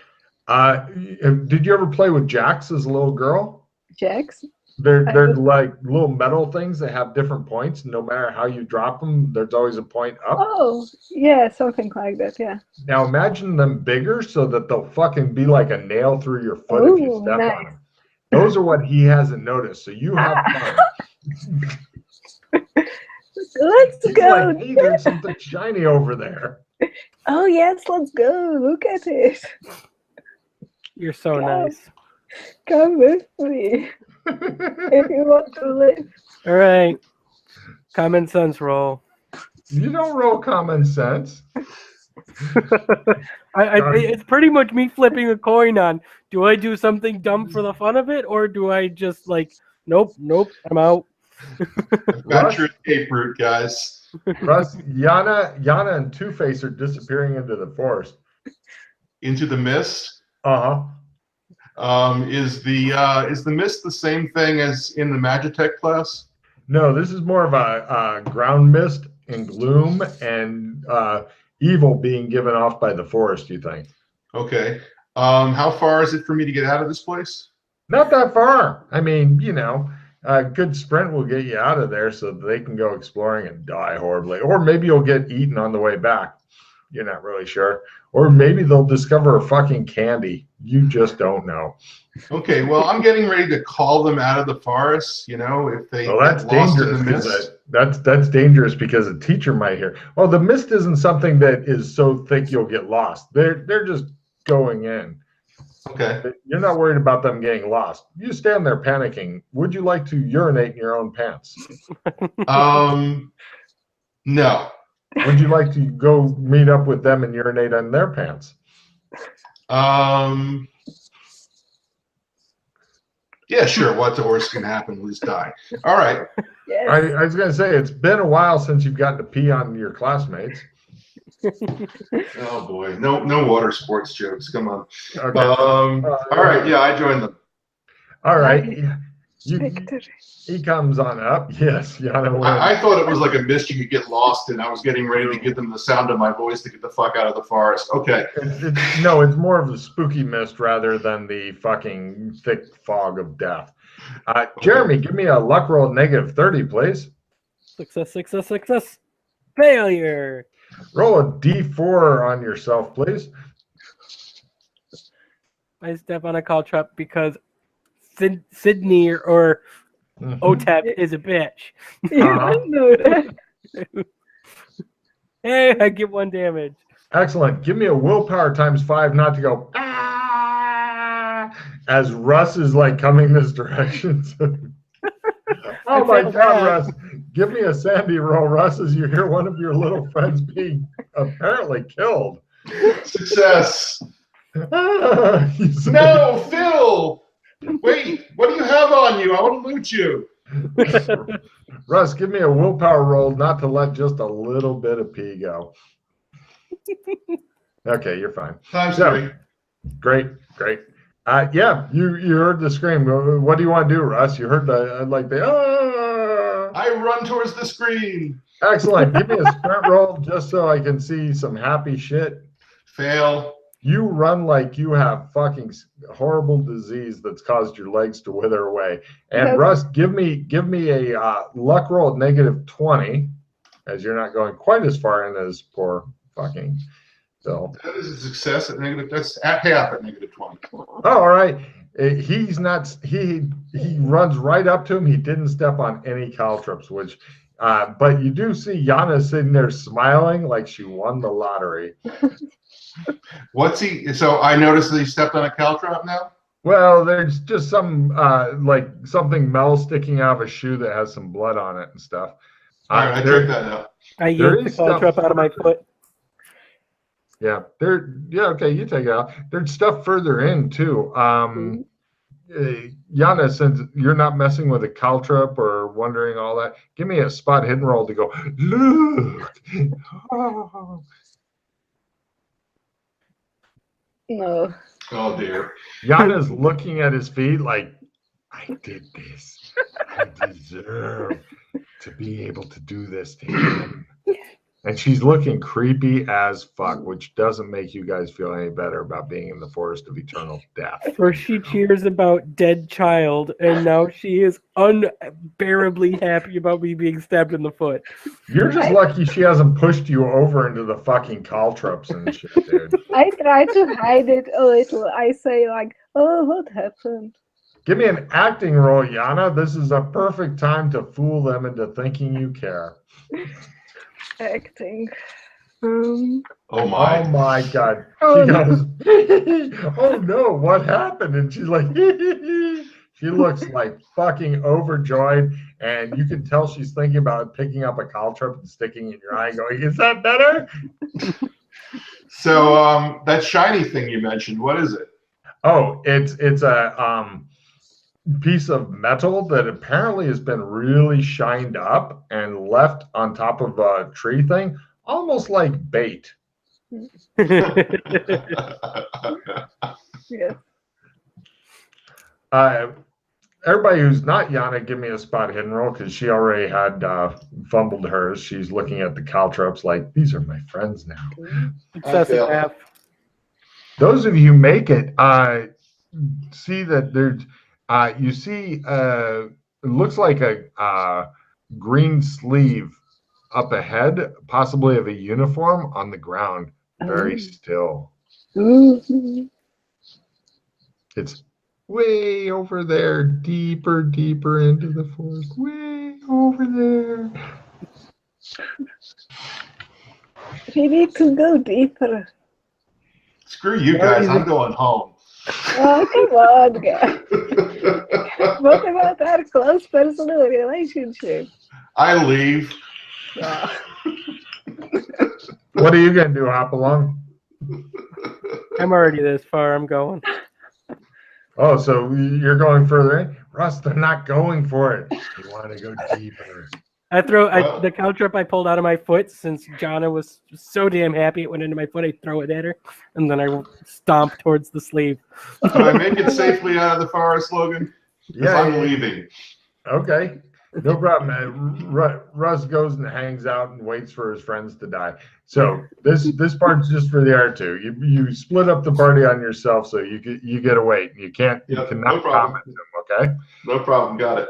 Did you ever play with jacks as a little girl? Jacks? They're like little metal things that have different points. No matter how you drop them, there's always a point up. Oh, yeah, something like that, yeah. Now imagine them bigger so that they'll fucking be like a nail through your foot if you step on them. Those are what he hasn't noticed. So you have fun. Let's go. Like, hey, there's something shiny over there. Oh, yes, let's go. Look at it. You're so nice. Come with me. If you want to live. All right. Common sense roll. You don't roll common sense. It's pretty much me flipping a coin on, do I do something dumb for the fun of it, or do I just like, nope, I'm out. Got your escape route, guys. Russ, Yana and Two-Face are disappearing into the forest. Into the mist? Uh-huh. Is the mist the same thing as in the Magitech class? No, this is more of a ground mist and gloom and evil being given off by the forest, you think? Okay. How far is it for me to get out of this place? Not that far. I mean, you know, a good sprint will get you out of there so that they can go exploring and die horribly. Or maybe you'll get eaten on the way back. You're not really sure. Or maybe they'll discover a fucking candy. You just don't know. Okay, well, I'm getting ready to call them out of the forest, you know, if they Well, that's get lost dangerous. in the mist. That's dangerous because a teacher might hear. Well, the mist isn't something that is so thick you'll get lost. They're just going in. Okay. You're not worried about them getting lost. You stand there panicking. Would you like to urinate in your own pants? No. Would you like to go meet up with them and urinate in their pants? Yeah, sure. What's the worst can happen? Who's die? All right. Yes. I was going to say, it's been a while since you've gotten to pee on your classmates. Oh boy, no water sports jokes. Come on. Okay. All right. Yeah, I joined them. All right. Victory. He comes on up. Yes, Yana wins. I thought it was like a mist you could get lost in. I was getting ready to give them the sound of my voice to get the fuck out of the forest. Okay. No, it's more of the spooky mist rather than the fucking thick fog of death. Jeremy, give me a luck roll -30, please. Success, success, success. Failure. Roll a D4 on yourself, please. I step on a call trap because Sydney or OTEP is a bitch. You don't know that. Hey, I get 1 damage. Excellent. Give me a willpower ×5 not to go as Russ is like coming this direction. Oh my God, Russ. Give me a Sandy roll, Russ, as you hear one of your little friends being apparently killed. Success. You say, No, Phil. Wait, what do you have on you? I want to loot you. Russ, give me a willpower roll not to let just a little bit of pee go. Okay, you're fine. ×3. Great. Yeah, you heard the scream. What do you want to do, Russ? You heard the I run towards the screen. Excellent. Give me a sprint roll just so I can see some happy shit. Fail. You run like you have fucking horrible disease that's caused your legs to wither away. And Yes. Russ, give me a luck roll at -20, as you're not going quite as far in as poor fucking Phil. That is a success at negative. That's at half at -20. Oh, all right. He's not. He runs right up to him. He didn't step on any caltrops, which. But you do see Yana sitting there smiling like she won the lottery. What's he? So I noticed that he stepped on a caltrop now. Well, there's just some like something metal sticking out of a shoe that has some blood on it and stuff. All right, I checked that out. I There yanked the is call stuff- trap out of my foot. Yeah, okay, you take it out. There's stuff further in too. Yana, since you're not messing with a caltrop or wondering all that, give me a spot hidden roll to go, look. Oh. No. Oh dear. Yana's looking at his feet like, I did this. I deserve to be able to do this to him. And she's looking creepy as fuck, which doesn't make you guys feel any better about being in the forest of eternal death. First she cheers about dead child, and now she is unbearably happy about me being stabbed in the foot. You're just lucky she hasn't pushed you over into the fucking caltrops and shit, dude. I try to hide it a little. I say like, oh, what happened? Give me an acting roll, Yana. This is a perfect time to fool them into thinking you care. Acting. Oh Oh my. my God. Oh, She no. goes, oh no, what happened? And she's like, she looks like fucking overjoyed. And you can tell she's thinking about picking up a caltrop and sticking it in your eye and going, is that better? So that shiny thing you mentioned, what is it? Oh, it's a piece of metal that apparently has been really shined up and left on top of a tree thing, almost like bait. Yes. Everybody who's not Yana, give me a spot hidden roll because she already had fumbled hers. She's looking at the caltrops like, these are my friends now. Excessive half. Those of you who make it, see that there's, you see, it looks like a green sleeve up ahead, possibly of a uniform on the ground, very still. Mhm. It's way over there, deeper into the forest, way over there. We need to go deeper. Screw you guys, I'm going home. Oh, come on, guys. What about our close personal relationship? I leave. Yeah. What are you gonna do? Hop along? I'm already this far. I'm going. Oh, so you're going further in? Russ, they're not going for it. You want to go deeper. I throw Well- the cow trip I pulled out of my foot since Jonna was so damn happy it went into my foot. I throw it at her, and then I stomp towards the sleeve. Can I make it safely out of the forest, Logan? Because Yeah, I'm yeah. leaving. Okay, no problem, man. Russ goes and hangs out and waits for his friends to die. So this part's just for the R2. You split up the party on yourself, so you get a wait. You Yep, cannot no problem. comment to them. Okay. No problem. Got it.